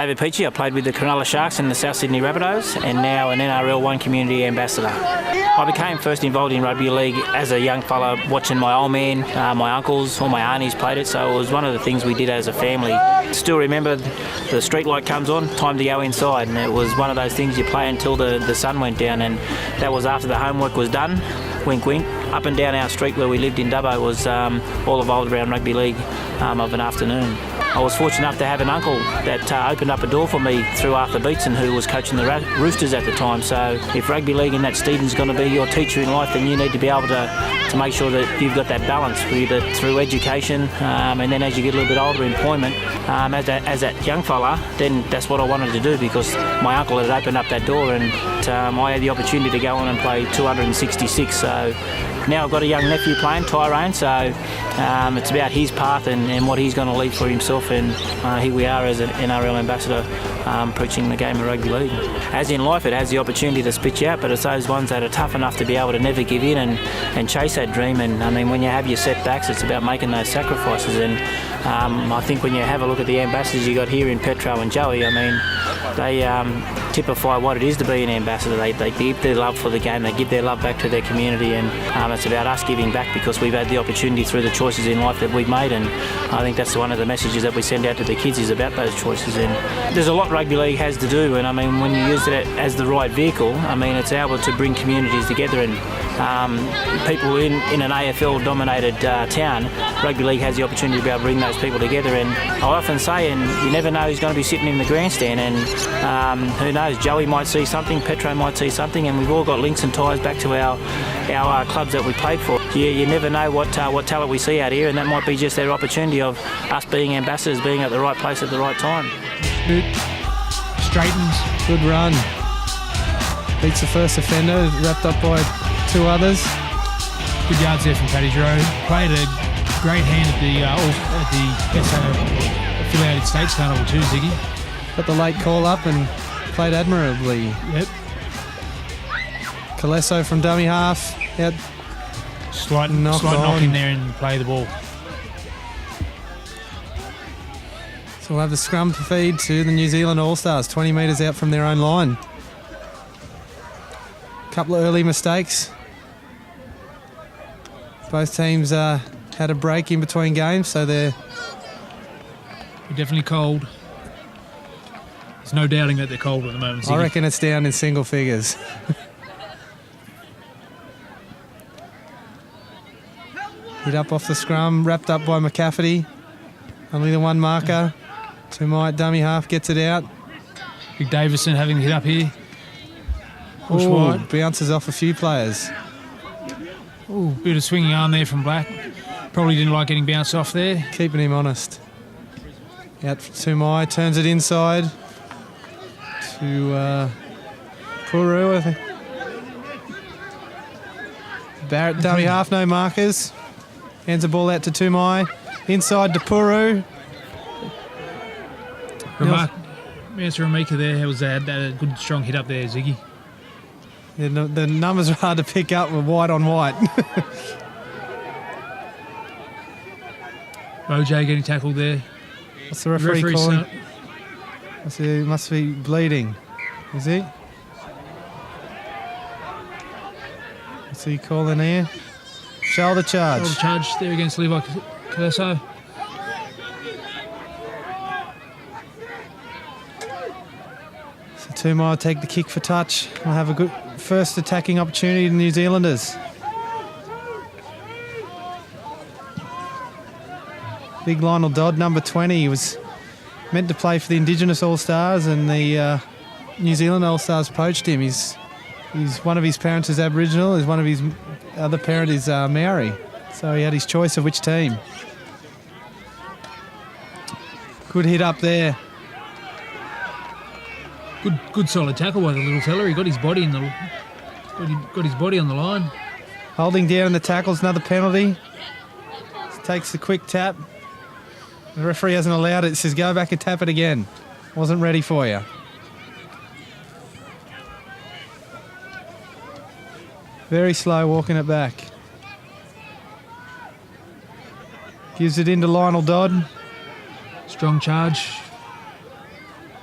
David Peachy. I played with the Cronulla Sharks and the South Sydney Rabbitohs, and now an NRL 1 community ambassador. I became first involved in rugby league as a young fella, watching my old man, my uncles, all my aunties played it, so it was one of the things we did as a family. Still remember the street light comes on, time to go inside, and it was one of those things you play until the sun went down, and that was after the homework was done. Wink, wink. Up and down our street where we lived in Dubbo was all evolved around rugby league of an afternoon. I was fortunate enough to have an uncle that opened up a door for me through Arthur Beetson, who was coaching the Roosters at the time. So if rugby league and that Stephen's going to be your teacher in life, then you need to be able to make sure that you've got that balance through education, and then as you get a little bit older, employment. As that young fella, then that's what I wanted to do, because my uncle had opened up that door, and I had the opportunity to go on and play 266. So now I've got a young nephew playing, Tyrone, so it's about his path and what he's going to leave for himself, and here we are as an NRL ambassador preaching the game of rugby league. As in life, it has the opportunity to spit you out, but it's those ones that are tough enough to be able to never give in and chase that dream. And I mean, when you have your setbacks, it's about making those sacrifices, and I think when you have a look at the ambassadors you got here in Petro and Joey, I mean, they typify what it is to be an ambassador. They give their love for the game, they give their love back to their community, and it's about us giving back because we've had the opportunity through the choices in life that we've made, and I think that's one of the messages that we send out to the kids, is about those choices. And there's a lot rugby league has to do, and I mean, when you use it as the right vehicle, I mean, it's able to bring communities together, and people in an AFL dominated town, rugby league has the opportunity to be able to bring those people together. And I often say, and you never know who's going to be sitting in the grandstand, and who knows, Joey might see something, Petro might see something, and we've all got links and ties back to our clubs that we played for. You never know what talent we see out here, and that might be just their opportunity of us being ambassadors, being at the right place at the right time. Good. Straightens, good run. Beats the first offender, wrapped up by two others. Good yards there from Paddy Giroux. Played a great hand at the SA affiliated States Carnival too, Ziggy. Got the late call up and played admirably. Yep. Calesso from dummy half. Out. Slight knock in there and play the ball. So we'll have the scrum feed to the New Zealand All Stars, 20 metres out from their own line. Couple of early mistakes. Both teams had a break in between games, so they're definitely cold. There's no doubting that they're cold at the moment, Ziggy. I reckon it's down in single figures. Hit up off the scrum, wrapped up by McCafferty. Only the one marker. Tumai, dummy half, gets it out. Big Davison having hit up here. Push wide. Bounces off a few players. Ooh, bit of swinging arm there from Black. Probably didn't like getting bounced off there. Keeping him honest. Out for Tumai, turns it inside to Puru, I think. Barrett, dummy half, no markers. Hands the ball out to Tumai. Inside to Puru. Mansour Amika there had a good strong hit up there, Ziggy. Yeah, the numbers are hard to pick up with white on white. Rojo getting tackled there. What's the referee calling? He must be bleeding. Is he? What's he calling here? Shoulder charge. Shoulder charge there against Levi Calesso. So Tumai will take the kick for touch. We'll have a good first attacking opportunity to New Zealanders. Big Lionel Dodd, number 20. He was meant to play for the Indigenous All Stars, and the New Zealand All Stars poached him. He's one of his parents is Aboriginal. One of his other parent is Maori. So he had his choice of which team. Good hit up there. Good solid tackle by the little fella. He got his body on the line. Holding down in the tackles, another penalty. Takes the quick tap. The referee hasn't allowed it. Says go back and tap it again. Wasn't ready for you. Very slow walking it back. Gives it into Lionel Dodd. Strong charge.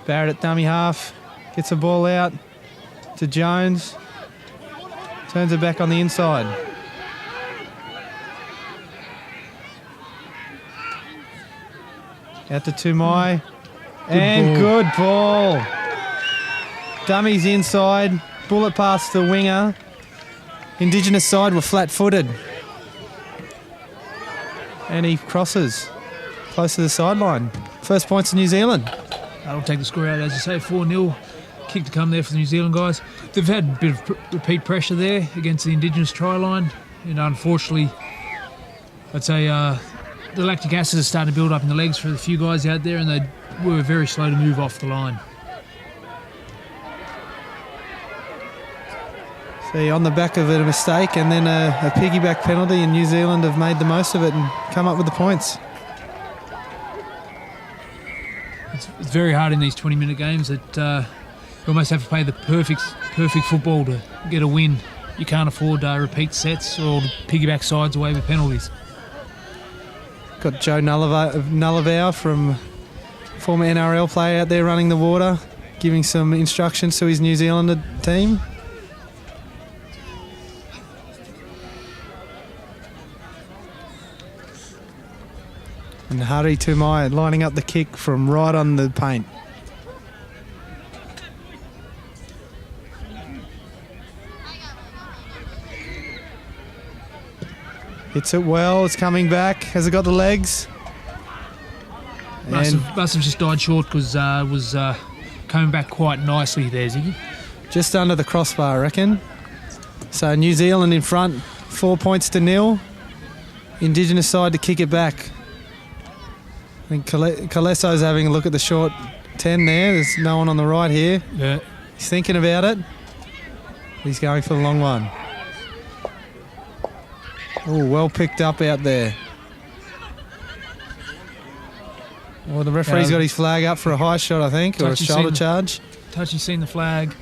Barrett at dummy half. Gets the ball out to Jones. Turns it back on the inside. Out to Tumai. Good ball. Dummies inside. Bullet past the winger. Indigenous side were flat-footed. And he crosses close to the sideline. First points to New Zealand. That'll take the score out, as you say, 4-0. Kick to come there for the New Zealand guys. They've had a bit of repeat pressure there against the Indigenous try line. And unfortunately, I'd say the lactic acid is starting to build up in the legs for a few guys out there, and they were very slow to move off the line. See, on the back of it, a mistake and then a piggyback penalty, and New Zealand have made the most of it and come up with the points. It's very hard in these 20-minute games that you almost have to play the perfect football to get a win. You can't afford repeat sets or piggyback sides away with penalties. Got Joe Nullavow from former NRL player out there running the water, giving some instructions to his New Zealand team. And Hari Tumai lining up the kick from right on the paint. Hits it well, it's coming back. Has it got the legs? Must have just died short because it was coming back quite nicely there, Ziggy. Just under the crossbar, I reckon. So New Zealand in front, 4 points to 0. Indigenous side to kick it back. I think Calesso's having a look at the short 10 there. There's no one on the right here. Yeah. He's thinking about it. He's going for the long one. Oh, well picked up out there. Well, the referee's got his flag up for a high shot, I think, or a shoulder charge. Touchy's seen the flag.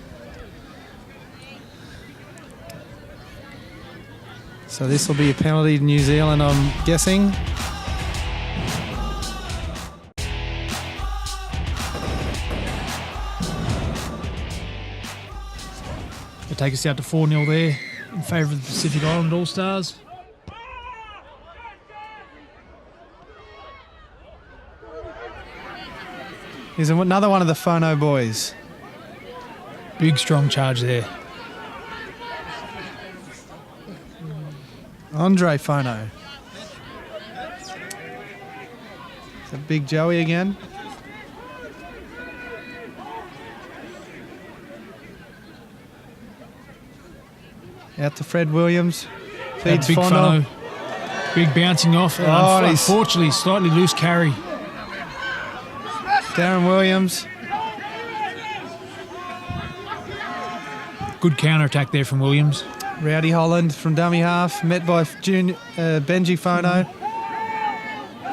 So this will be a penalty to New Zealand, I'm guessing. It'll take us out to 4-0 there in favour of the Pacific Island All Stars. Here's another one of the Phono boys. Big, strong charge there. Andre Phono. It's a big Joey again. Out to Fred Williams. Feeds big Phono. Big bouncing off. Unfortunately, slightly loose carry. Darren Williams. Good counter-attack there from Williams. Rowdy Holland from dummy half, met by Benji Phono.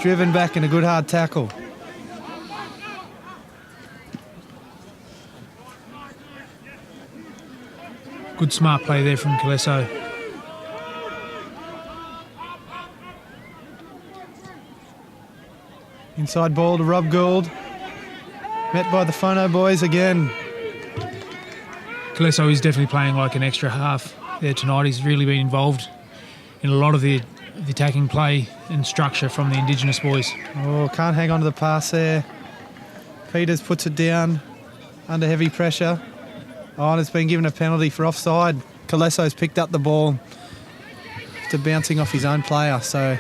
Driven back in a good hard tackle. Good smart play there from Calesso. Inside ball to Rob Gould. Met by the Phono boys again. Calesso is definitely playing like an extra half there tonight. He's really been involved in a lot of the attacking play and structure from the Indigenous boys. Oh, can't hang on to the pass there. Peters puts it down under heavy pressure. Oh, and it's been given a penalty for offside. Calesso's picked up the ball after bouncing off his own player. So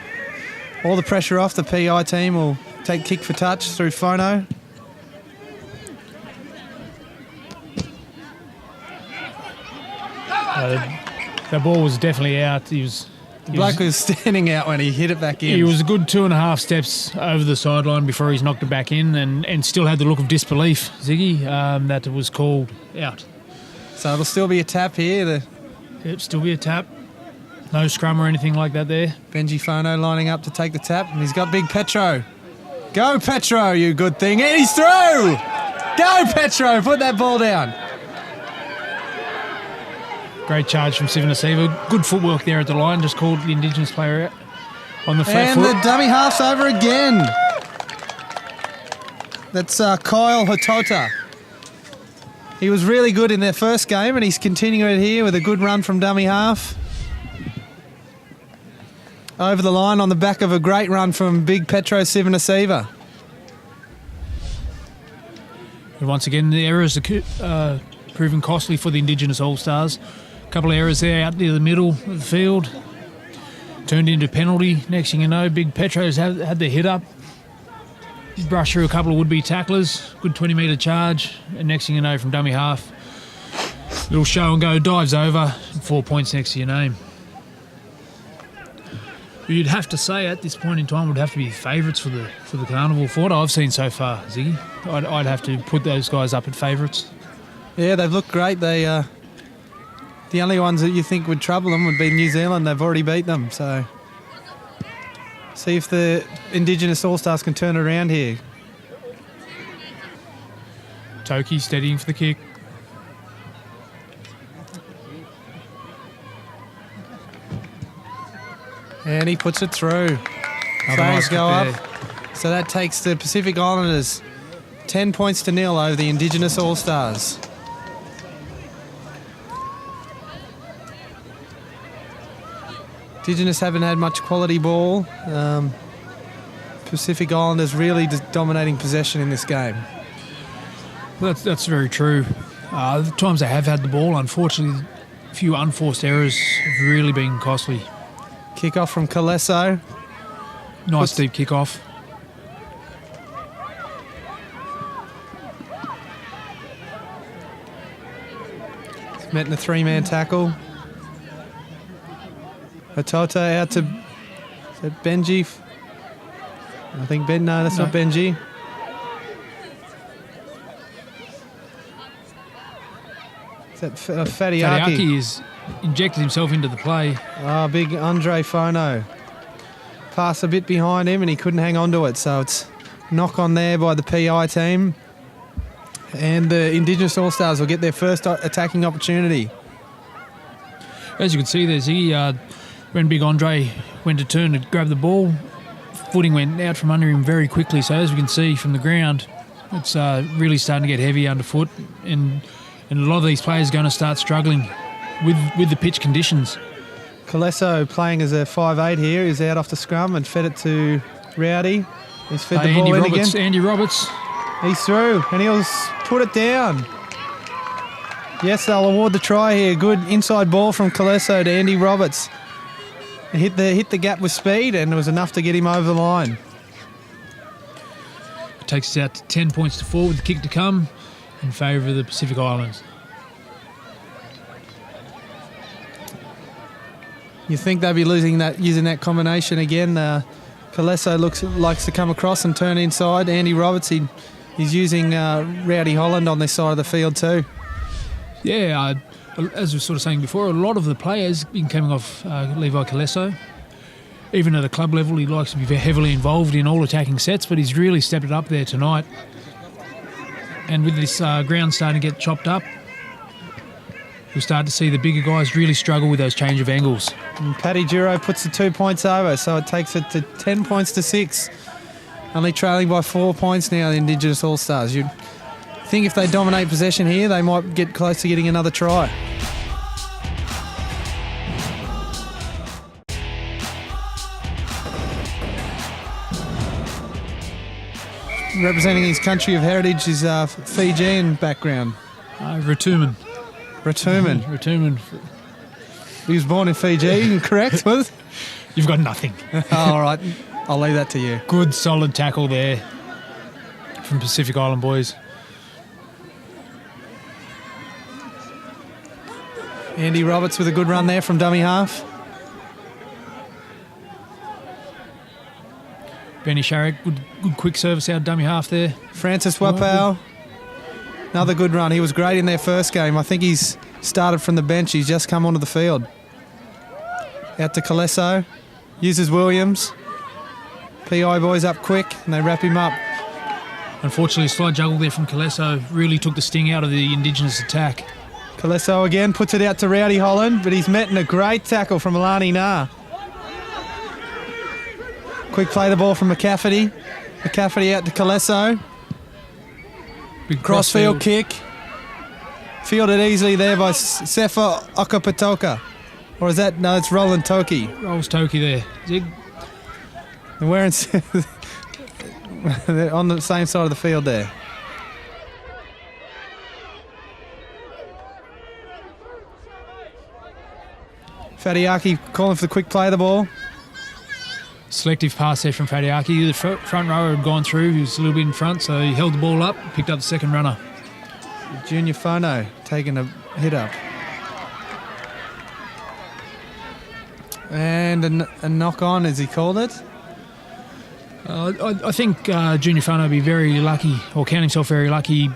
all the pressure off. The PI team will take kick for touch through Phono. The ball was definitely out. The bloke was standing out when he hit it back in. He was a good 2.5 steps over the sideline before he's knocked it back in, and still had the look of disbelief, Ziggy, that it was called out. So it'll still be a tap here. Yep, still be a tap. No scrum or anything like that there. Benji Phono lining up to take the tap, and he's got big Petro. Go Petro, you good thing. And he's through! Go Petro, put that ball down. Great charge from Sivanasiva. Good footwork there at the line. Just called the Indigenous player out on the flat foot. And the dummy half's over again. That's Kyle Hatota. He was really good in their first game, and he's continuing it here with a good run from dummy half. Over the line on the back of a great run from big Petro Sivanasiva. And once again, the errors are proving costly for the Indigenous All Stars. A couple of errors there out near the middle of the field. Turned into penalty. Next thing you know, big Petros had their hit up. Brushed through a couple of would-be tacklers. Good 20-metre charge. And next thing you know, from dummy half, little show and go, dives over, 4 points next to your name. You'd have to say at this point in time would have to be favourites for the carnival. For what I've seen so far, Ziggy, I'd have to put those guys up at favourites. Yeah, they've looked great. They the only ones that you think would trouble them would be New Zealand. They've already beat them. So see if the Indigenous All Stars can turn it around here. Toki steadying for the kick. And he puts it through. Flags go up. So that takes the Pacific Islanders 10 points to 0 over the Indigenous All Stars. Indigenous haven't had much quality ball. Pacific Islanders really dominating possession in this game. Well, that's very true. The times they have had the ball, unfortunately, a few unforced errors have really been costly. Kick-off from Kaleso. Nice deep kick-off. It's met in a three-man tackle. Hatoto out to Benji. I think no, that's not Benji. Is that Fatiaki? Fatiaki has injected himself into the play. Oh, big Andre Fono. Pass a bit behind him and he couldn't hang on to it. So it's knock on there by the PI team. And the Indigenous All Stars will get their first attacking opportunity. As you can see there, Ziggy, when big Andre went to turn to grab the ball, footing went out from under him very quickly. So as we can see from the ground, it's really starting to get heavy underfoot. And a lot of these players are going to start struggling with the pitch conditions. Kaleso playing as a 5'8" here is out off the scrum and fed it to Rowdy. He's fed the ball in again. Andy Roberts. He's through and he'll put it down. Yes, they'll award the try here. Good inside ball from Kaleso to Andy Roberts. It hit the gap with speed and it was enough to get him over the line. It takes us out to 10 points to 4 with the kick to come in favour of the Pacific Islands. You think they'll be using that combination again? Kaleso likes to come across and turn inside. Andy Roberts, he's using Rowdy Holland on this side of the field too. Yeah, as we were sort of saying before, a lot of the players been coming off Levi Kaleso. Even at a club level, he likes to be very heavily involved in all attacking sets, but he's really stepped it up there tonight. And with this ground starting to get chopped up, we'll start to see the bigger guys really struggle with those change of angles. And Paddy Duro puts the 2 points over, so it takes it to 10 points to 6. Only trailing by 4 points now, the Indigenous All Stars. You'd think if they dominate possession here, they might get close to getting another try. Representing his country of heritage is Fijian background. Ratuman. Ratuman. He was born in Fiji, correct? You've got nothing. All right, I'll leave that to you. Good solid tackle there from Pacific Island boys. Andy Roberts with a good run there from dummy half. Benny Sharrock, good quick service out dummy half there. Francis Wapau, another good run. He was great in their first game. I think he's started from the bench. He's just come onto the field. Out to Kaleso. Uses Williams. PI boys up quick and they wrap him up. Unfortunately, a slight juggle there from Kaleso really took the sting out of the Indigenous attack. Kaleso again puts it out to Rowdy Holland, but he's met in a great tackle from Alani Na. Quick play the ball from McCafferty. McCafferty out to Kaleso. Big Crossfield kick. Fielded easily there by Sefa Okapatoka. Or is that... No, it's Roland Toki. Rolls Toki there. Zig. They're wearing... They're on the same side of the field there. Fadiaki calling for the quick play of the ball. Selective pass there from Fadiaki. The front rower had gone through. He was a little bit in front, so he held the ball up, picked up the second runner. Junior Fono taking a hit up. And a knock on, as he called it. I think Junior Fono would be very lucky, or count himself very lucky. He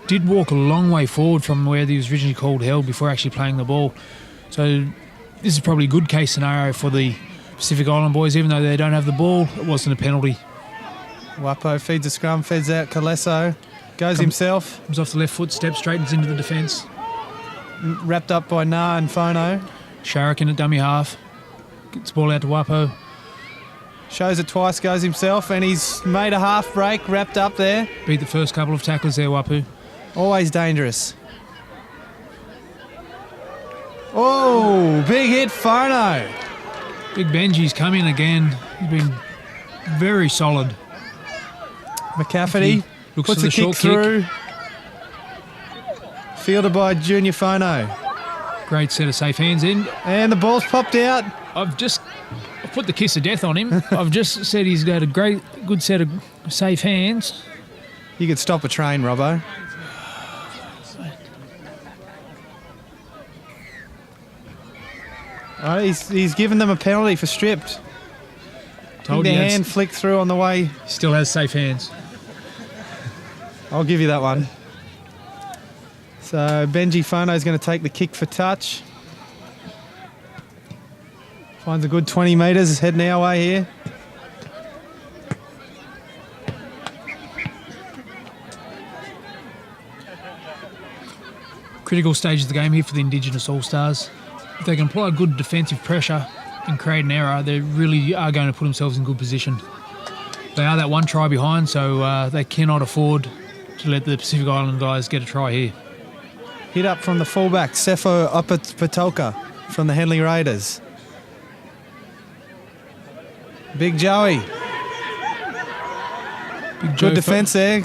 did walk a long way forward from where he was originally called held before actually playing the ball. So this is probably a good case scenario for the Pacific Island boys. Even though they don't have the ball, it wasn't a penalty. Wapo feeds a scrum, feds out Kaleso. Goes himself. Comes off the left foot, steps straightens into the defence. Wrapped up by Na and Fono. Sharrock in at dummy half. Gets the ball out to Wapo. Shows it twice, goes himself, and he's made a half break, wrapped up there. Beat the first couple of tacklers there, Wapu. Always dangerous. Oh, big hit, Fono. Big Benji's come in again. He's been very solid. McCafferty looks puts for a the kick short through. Fielded by Junior Fono. Great set of safe hands in. And the ball's popped out. I've put the kiss of death on him. I've just said he's got a good set of safe hands. You could stop a train, Robbo. Oh, he's given them a penalty for stripped. Told their you hand flicked through on the way. Still has safe hands. I'll give you that one. So Benji Fono's going to take the kick for touch. Finds a good 20 metres, heading our way here. Critical stage of the game here for the Indigenous All Stars. If they can apply good defensive pressure and create an error, they really are going to put themselves in good position. They are that one try behind, so they cannot afford to let the Pacific Island guys get a try here. Hit up from the fullback, Sefo Opatpatoka from the Henley Raiders. Big Joey. Good defence there.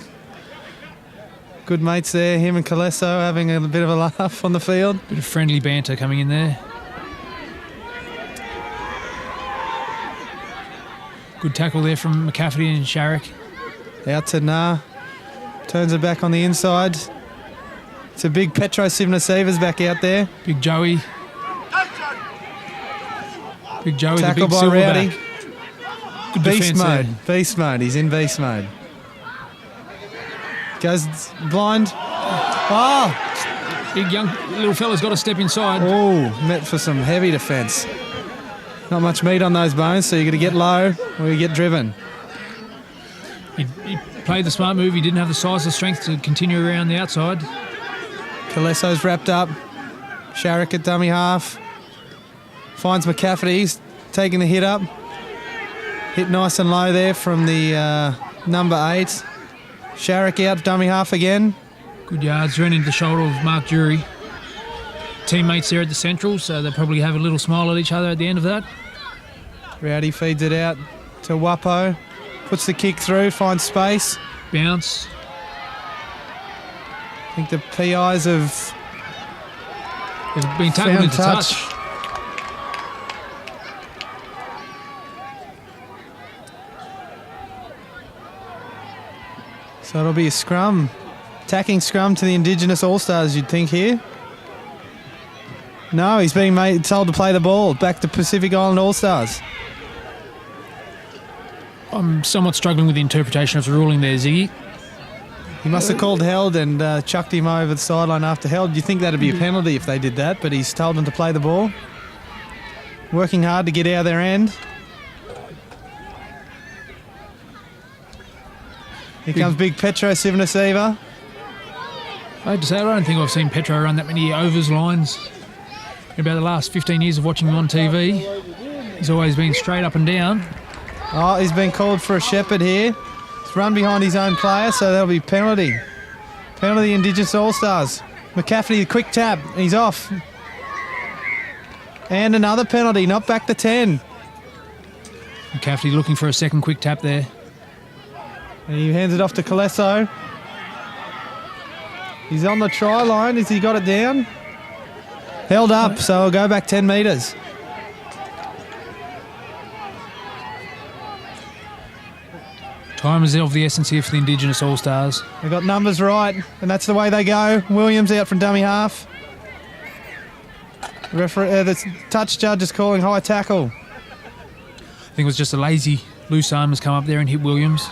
Good mates there. Him and Kaleso having a bit of a laugh on the field. Bit of friendly banter coming in there. Good tackle there from McCafferty and Sharrock. Out to Na. Turns it back on the inside. It's a big Petro Sivnasevas back out there. Big Joey. Big Joey, tackle the big by silverback. Rowdy. Good Beast mode. there. Beast mode. He's in beast mode. Goes blind. Oh! Big young little fella's got to step inside. Oh, met for some heavy defence. Not much meat on those bones, so you got to get low or you get driven. He played the smart move. He didn't have the size or strength to continue around the outside. Kaleso's wrapped up. Sharrock at dummy half. Finds McCafferty. He's taking the hit up. Hit nice and low there from the number 8. Sharrock out, dummy half again. Good yards. Ran into the shoulder of Mark Jury. Teammates there at the central, so they probably have a little smile at each other at the end of that. Rowdy feeds it out to Wapo. Puts the kick through, finds space. Bounce. I think the PIs have They've been tackled into touch. So it'll be a scrum. Attacking scrum to the Indigenous All Stars, you'd think here. No, he's being told to play the ball. Back to Pacific Island All Stars. I'm somewhat struggling with the interpretation of the ruling there, Ziggy. He must have called held and chucked him over the sideline after held. You'd think that'd be a penalty if they did that, but he's told them to play the ball. Working hard to get out of their end. Here comes big Petro Sivnaseva. I have to say, I don't think I've seen Petro run that many overs lines in about the last 15 years of watching him on TV. He's always been straight up and down. Oh, he's been called for a shepherd here. He's run behind his own player, so that'll be penalty. Penalty Indigenous All Stars. McCafferty, the quick tap. He's off. And another penalty, not back to 10. McCafferty looking for a second quick tap there. And he hands it off to Colesso. He's on the try line. Has he got it down? Held up, so I'll go back 10 metres. Time is of the essence here for the Indigenous All Stars. They got numbers right, and that's the way they go. Williams out from dummy half. The touch judge is calling high tackle. I think it was just a lazy loose arm has come up there and hit Williams.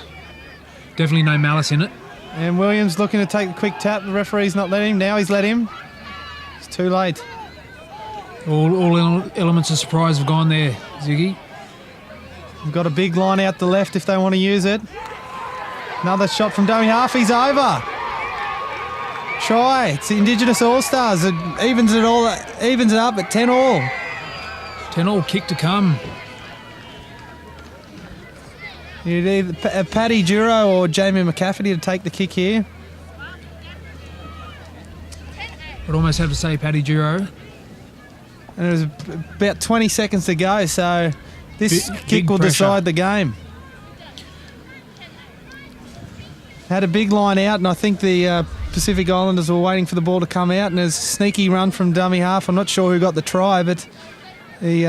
Definitely no malice in it. And Williams looking to take the quick tap. The referee's not letting him. Now he's let him. It's too late. All elements of surprise have gone there, Ziggy. We've got a big line out the left if they want to use it. Another shot from dummy half. He's over. Try. It's the Indigenous All Stars. It evens it up at 10 all. 10 all, kick to come. You'd either Paddy Duro or Jamie McCafferty to take the kick here. I'd almost have to say Paddy Duro. And it was about 20 seconds to go, so this kick big will pressure. decide the game. Had a big line out, and I think the Pacific Islanders were waiting for the ball to come out, and there's a sneaky run from dummy half. I'm not sure who got the try, but he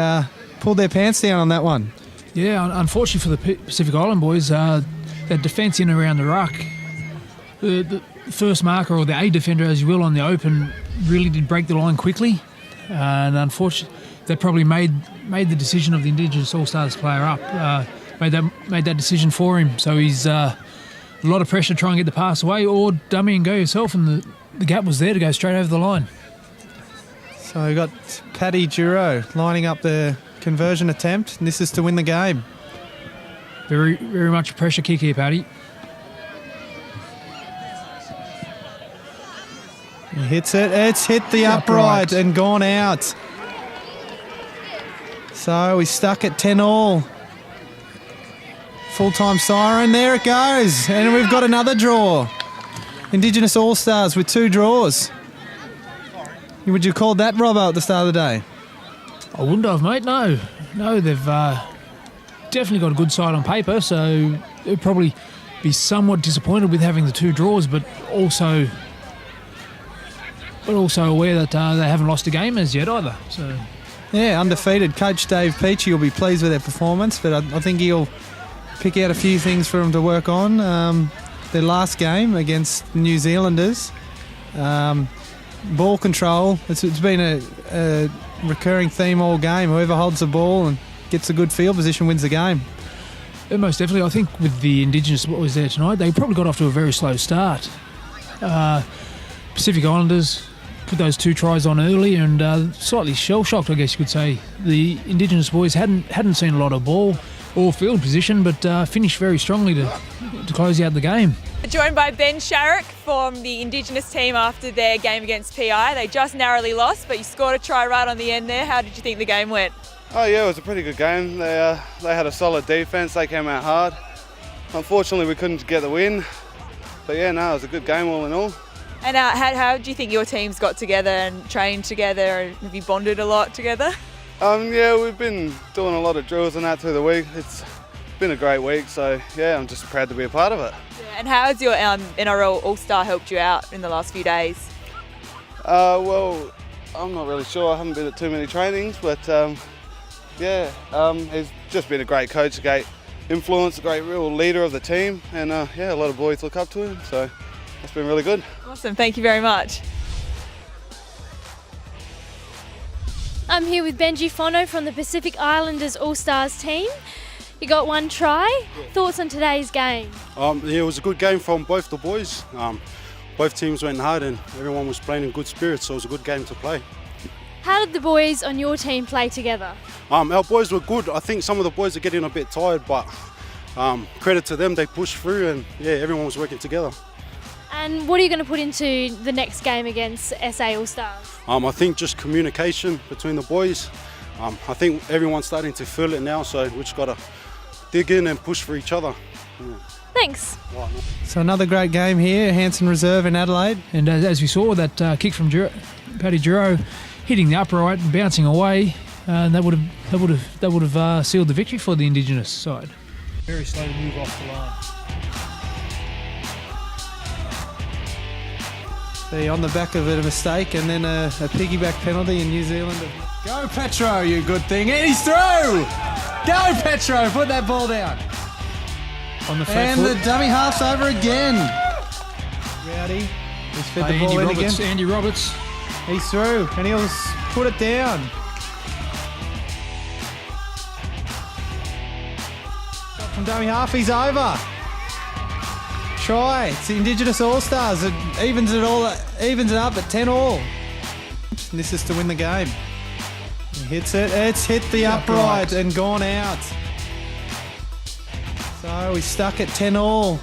pulled their pants down on that one. Yeah, unfortunately for the Pacific Island boys, that defence in and around the ruck, the first marker, or the A defender as you will, on the open really did break the line quickly, and unfortunately that probably made the decision of the Indigenous All Stars player up, made that decision for him. So he's a lot of pressure to try and get the pass away, or dummy and go yourself, and the gap was there to go straight over the line. So we got Paddy Duro lining up the conversion attempt, and this is to win the game. Very, very much a pressure kick here, Paddy. He hits it. It's hit the upright and gone out. So we stuck at 10 all. Full-time siren. There it goes. And we've got another draw. Indigenous All Stars with 2 draws. Would you call that, Robbo, at the start of the day? I wouldn't have, mate. No, they've definitely got a good side on paper, so they'll probably be somewhat disappointed with having the 2 draws, but also aware that they haven't lost a game as yet either. So yeah, undefeated. Coach Dave Peachy will be pleased with their performance, but I think he'll pick out a few things for them to work on. Their last game against the New Zealanders, ball control. It's been a recurring theme all game. Whoever holds the ball and gets a good field position wins the game. Yeah, most definitely. I think with the Indigenous what was there tonight, they probably got off to a very slow start. Pacific Islanders put those 2 tries on early and slightly shell-shocked, I guess you could say. The Indigenous boys hadn't seen a lot of ball or field position, but finished very strongly to close out the game. Joined by Ben Sharrock from the Indigenous team after their game against PI. They just narrowly lost, but you scored a try right on the end there. How did you think the game went? Oh yeah, it was a pretty good game. They had a solid defence. They came out hard. Unfortunately, we couldn't get the win. But yeah, no, it was a good game all in all. And how do you think your teams got together and trained together? And have you bonded a lot together? Yeah, we've been doing a lot of drills and that through the week. It's been a great week, so yeah, I'm just proud to be a part of it. Yeah, and how has your NRL All-Star helped you out in the last few days? Well, I'm not really sure. I haven't been at too many trainings, but he's just been a great coach, a great influence, a great real leader of the team, and a lot of boys look up to him, so it's been really good. Awesome, thank you very much. I'm here with Benji Fono from the Pacific Islanders All Stars team. You got 1 try. Thoughts on today's game? It was a good game from both the boys. Both teams went hard and everyone was playing in good spirits, so it was a good game to play. How did the boys on your team play together? Our boys were good. I think some of the boys are getting a bit tired, but credit to them, they pushed through and yeah, everyone was working together. And what are you going to put into the next game against SA All Stars? I think just communication between the boys. I think everyone's starting to feel it now, so we just got to dig in and push for each other. Yeah. Thanks. So another great game here, Hanson Reserve in Adelaide. And as we saw, that kick from Paddy Duro hitting the upright and bouncing away, and that would have sealed the victory for the Indigenous side. Very slow to move off the line. See, on the back of it, a mistake, and then a piggyback penalty in New Zealand. Go Petro, you good thing. And he's through! Go Petro, put that ball down. On the And foot. the dummy half's over again. Rowdy, he's fed the ball in again. Andy Roberts. He's through, and he'll put it down. Shot from dummy half, he's over. Try. It's the Indigenous All Stars. It evens it up at 10-all. And this is to win the game. He hits it. It's hit the upright and gone out. So he's stuck at 10-all.